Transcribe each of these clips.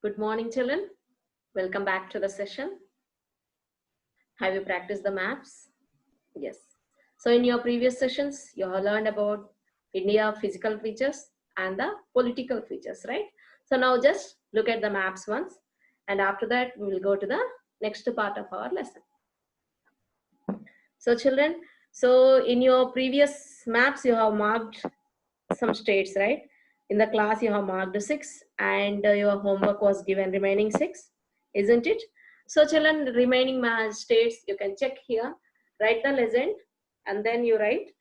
Good morning, children. Welcome back to the session. Have you practiced the maps? Yes. So in your previous sessions, you have learned about India physical features and the political features, right? So now just look at the maps once, and after that we will go to the next part of our lesson. So children, so in your previous maps, you have marked some states, right? In the class, you have marked 6, and your homework was given remaining 6, isn't it? So children, the remaining states you can check here, write the lesson, and then you write.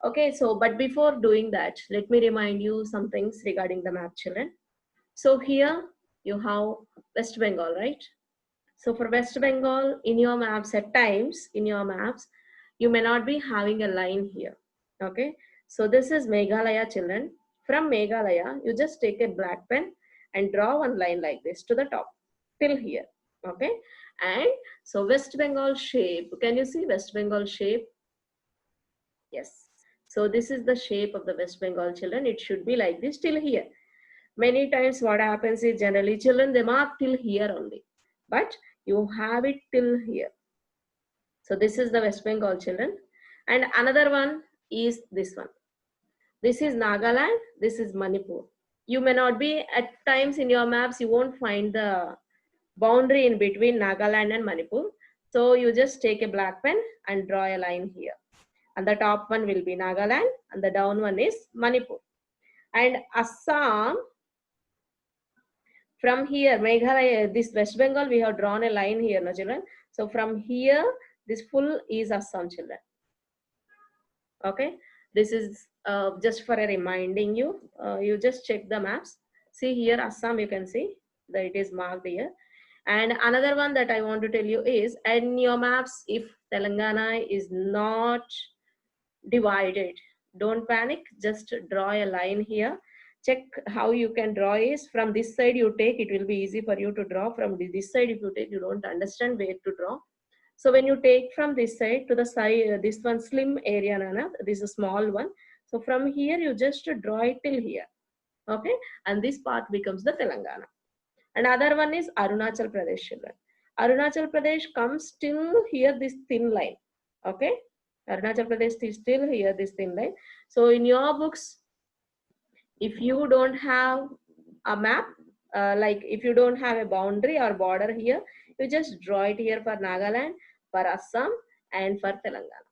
Okay, so but before doing that, let me remind you some things regarding the map, children. So here you have West Bengal, right? So for West Bengal, in your maps, at times in your maps, you may not be having a line here. Okay, so this is Meghalaya, children. From Meghalaya, you just take a black pen and draw one line like this to the top till here. Okay, and so West Bengal shape. Can you see West Bengal shape? Yes. So this is the shape of the West Bengal, children. It should be like this till here. Many times what happens is generally children they mark till here only, but you have it till here. So this is the West Bengal, children. And another one is this one. This is Nagaland, this is Manipur. You may not be, at times in your maps you won't find the boundary in between Nagaland and Manipur. So you just take a black pen and draw a line here. And the top one will be Nagaland and the down one is Manipur. And Assam, from here, Meghalaya, this West Bengal, we have drawn a line here, no children. So from here, this full is Assam, children. Okay, this is just for a reminding you. You just check the maps. See here, Assam, you can see that it is marked here. And another one that I want to tell you is, in your maps, if Telangana is not divided, don't panic, just draw a line here. Check how you can draw is from this side you take, it will be easy for you to draw. From this side if you take, you don't understand where to draw. So when you take from this side to the side, this one slim area, Nana, this is a small one. So from here you just draw it till here. Okay, and this part becomes the Telangana. Another one is Arunachal Pradesh, children. Arunachal Pradesh comes till here, this thin line. Okay, Arunachal Pradesh is still here, this thin line. So in your books, if you don't have a map, like if you don't have a boundary or border here, you just draw it here for Nagaland, for Assam, and for Telangana.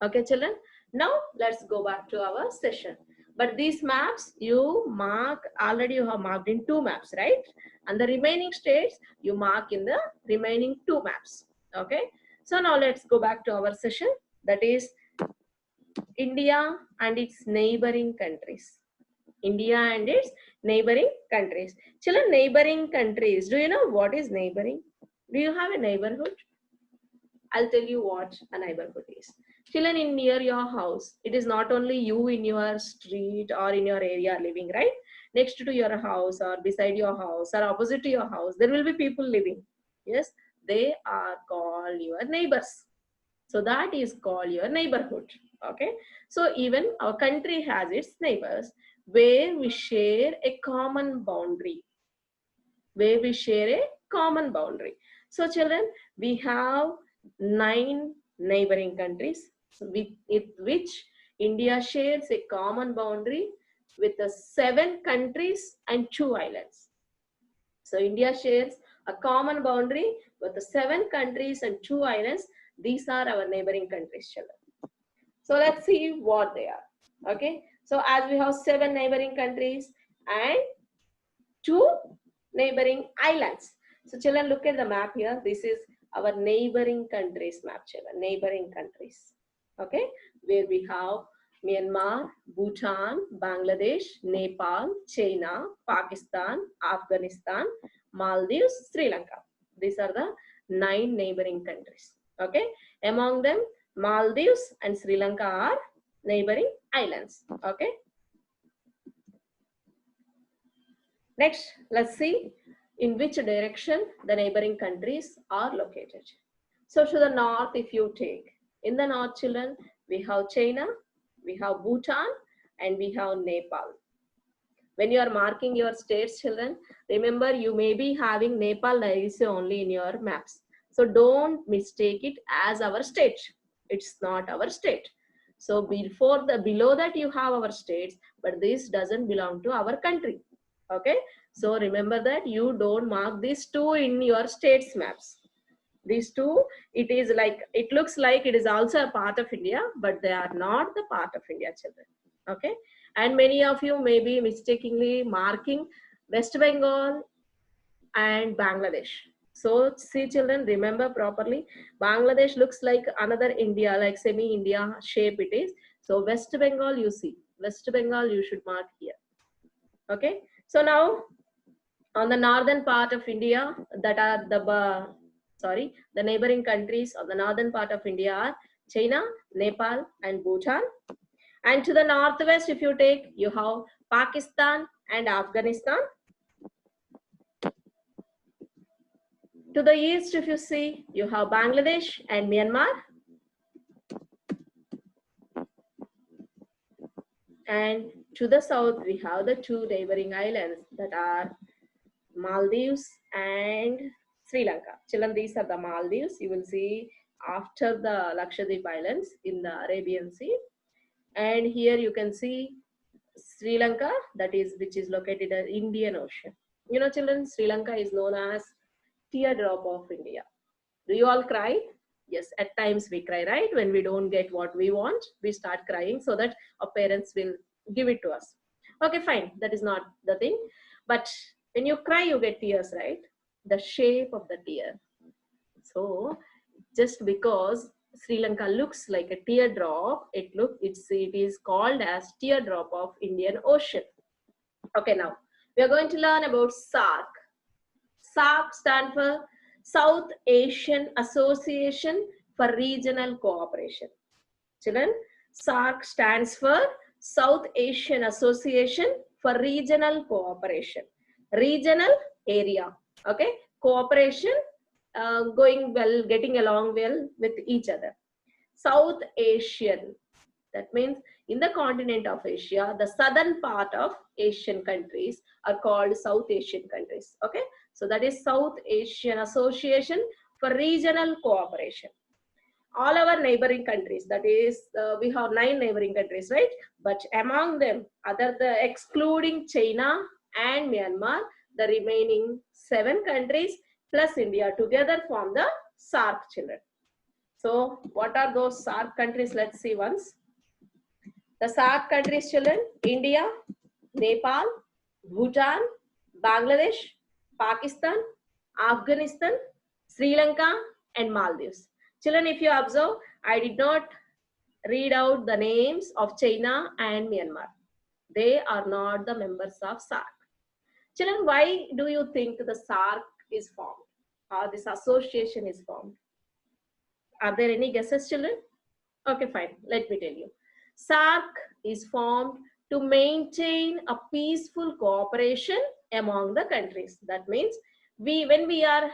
Okay, children. Now let's go back to our session. But these maps you mark, already you have marked in 2 maps, right? And the remaining states you mark in the remaining 2 maps. Okay. So now let's go back to our session, that is India and its neighboring countries. India and its neighboring countries. Children, neighboring countries. Do you know what is neighboring? Do you have a neighborhood? I'll tell you what a neighborhood is. Children, in near your house, it is not only you in your street or in your area living, right? Next to your house or beside your house or opposite to your house, there will be people living. Yes, they are called your neighbors. So that is called your neighborhood. Okay. So even our country has its neighbors where we share a common boundary. Where we share a common boundary. So children, we have 9 neighboring countries with which India shares a common boundary with the 7 countries and 2 islands. So India shares a common boundary with the 7 countries and 2 islands. These are our neighboring countries, children. So let's see what they are. Okay. So as we have 7 neighboring countries and 2 neighboring islands. So children, look at the map here. This is our neighboring countries map, children. Neighboring countries. Okay. Where we have Myanmar, Bhutan, Bangladesh, Nepal, China, Pakistan, Afghanistan, Maldives, Sri Lanka. These are the 9 neighboring countries. Okay. Among them, Maldives and Sri Lanka are neighboring islands. Okay. Next, let's see in which direction the neighboring countries are located. So to the north, if you take, in the north, children, we have China, we have Bhutan, and we have Nepal. When you are marking your states, children, remember you may be having Nepal Daisy only in your maps. So don't mistake it as our state. It's not our state. So below that you have our states, but this doesn't belong to our country. Okay. So remember that you don't mark these two in your states maps. These two, it looks like it is also a part of India, but they are not the part of India, children. Okay. And many of you may be mistakenly marking West Bengal and Bangladesh. So see, children, remember properly. Bangladesh looks like another India, like semi-India shape it is. So West Bengal, you see. West Bengal, you should mark here. Okay. So now on the northern part of India, that are the neighboring countries of the northern part of India are China, Nepal, and Bhutan. And to the northwest, if you take, you have Pakistan and Afghanistan. To the east, if you see, you have Bangladesh and Myanmar. And to the south, we have the two neighboring islands that are Maldives and Sri Lanka. Children, these are the Maldives. You will see after the Lakshadweep Islands in the Arabian Sea. And here you can see Sri Lanka, which is located in the Indian Ocean. You know, children, Sri Lanka is known as teardrop of India. Do you all cry? Yes, at times we cry, right? When we don't get what we want, we start crying so that our parents will give it to us. Okay, fine. That is not the thing. But when you cry, you get tears, right? The shape of the tear. So just because Sri Lanka looks like a teardrop, it is called as teardrop of Indian Ocean. Okay, now we are going to learn about SAARC. SAARC stands for South Asian Association for Regional Cooperation. Children, SAARC stands for South Asian Association for Regional Cooperation. Regional area, okay? Cooperation, going well, getting along well with each other. South Asian, that means in the continent of Asia, the southern part of Asian countries are called South Asian countries, okay? So that is South Asian Association for Regional Cooperation. All our neighboring countries, that is, we have 9 neighboring countries, right? But among them, excluding China and Myanmar, the remaining 7 countries plus India together form the SAARC, children. So what are those SAARC countries? Let's see once. The SAARC countries, children: India, Nepal, Bhutan, Bangladesh, Pakistan, Afghanistan, Sri Lanka, and Maldives. Children, if you observe, I did not read out the names of China and Myanmar. They are not the members of SAARC. Children, why do you think the SAARC is formed, or this association is formed? Are there any guesses, children? Okay, fine. Let me tell you. SAARC is formed to maintain a peaceful cooperation among the countries. That means when we are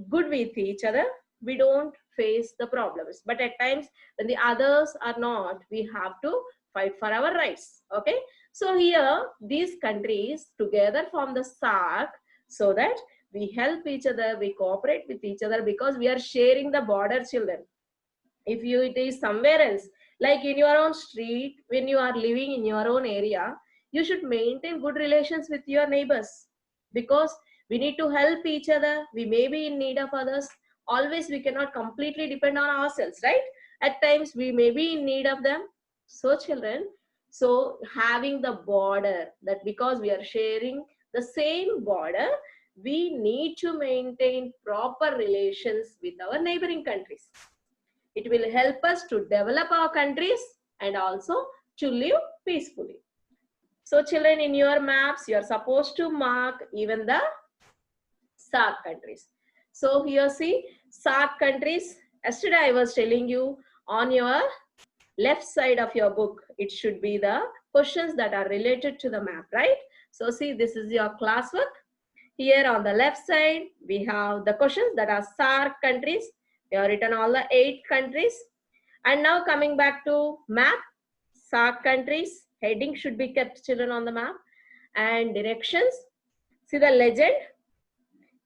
good with each other, we don't face the problems. But at times when the others are not, we have to fight for our rights. Okay. So here these countries together form the SAARC so that we help each other, we cooperate with each other because we are sharing the border, children. If it is somewhere else, like in your own street, when you are living in your own area, you should maintain good relations with your neighbors because we need to help each other. We may be in need of others. Always we cannot completely depend on ourselves, right? At times we may be in need of them. So children, so having the border, that because we are sharing the same border, we need to maintain proper relations with our neighboring countries. It will help us to develop our countries and also to live peacefully. So children, in your maps, you are supposed to mark even the SAARC countries. So here see SAARC countries. Yesterday I was telling you on your left side of your book, it should be the questions that are related to the map, right? So see, this is your classwork. Here on the left side, we have the questions that are SAARC countries. We have written all the 8 countries. And now coming back to map, SAARC countries, heading should be kept, children, on the map. And directions, see the legend.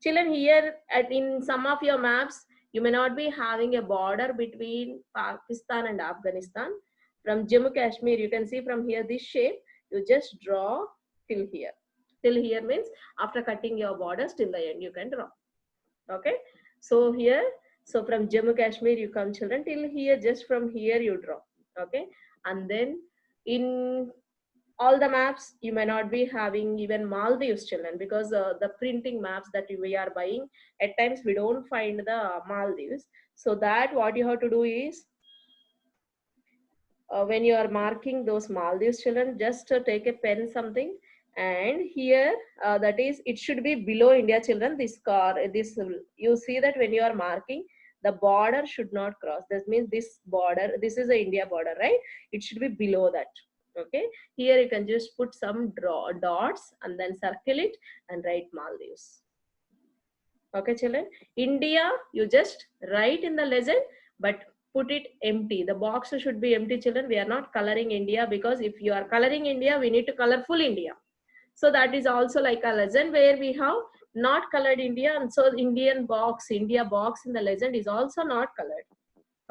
Children, here in some of your maps, you may not be having a border between Pakistan and Afghanistan. From Jammu Kashmir, you can see from here this shape, you just draw till here. Till here means after cutting your borders till the end, you can draw. Okay. So here, so from Jammu Kashmir, you come children till here, just from here you draw. Okay. And then in all the maps you may not be having even Maldives children, because the printing maps that we are buying, at times we don't find the Maldives. So that what you have to do is, when you are marking those Maldives children, just take a pen something, and here that is, it should be below India children. This car, this, you see that when you are marking, the border should not cross. That means this border, this is the India border, right? It should be below that. Okay, here you can just put some dots and then circle it and write Maldives. Okay children, India you just write in the legend, but put it empty. The box should be empty children. We are not coloring India, because if you are coloring India, we need to color full India. So that is also like a legend where we have not colored India, and so Indian box, India box in the legend is also not colored.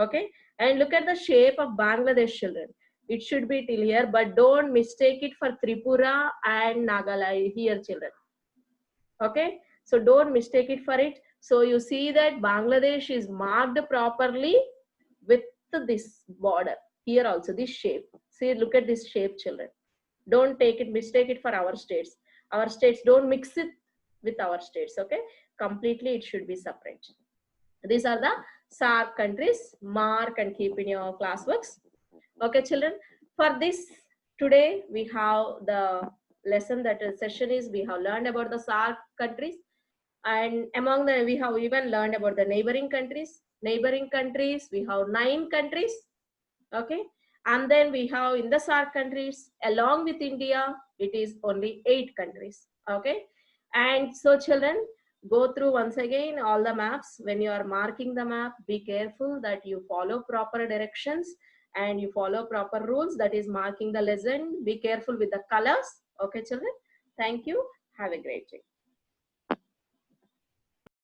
Okay, and look at the shape of Bangladesh children. It should be till here, but don't mistake it for Tripura and Nagaland here children. Okay, so don't mistake it for it. So you see that Bangladesh is marked properly with this border here also, this shape. See, look at this shape children. Don't take it, mistake it for our states. Our states, don't mix it with our states. Okay, completely it should be separate. These are the SAARC countries. Mark and keep in your classworks. Okay children, for this today we have the lesson, that session is, we have learned about the SAARC countries, and among them we have even learned about the neighboring countries. Neighboring countries, we have 9 countries. Okay, and then we have in the SAARC countries along with India, it is only 8 countries. Okay, and so children, go through once again all the maps. When you are marking the map, be careful that you follow proper directions and you follow proper rules, that is marking the legend. Be careful with the colors. Okay children, thank you, have a great day.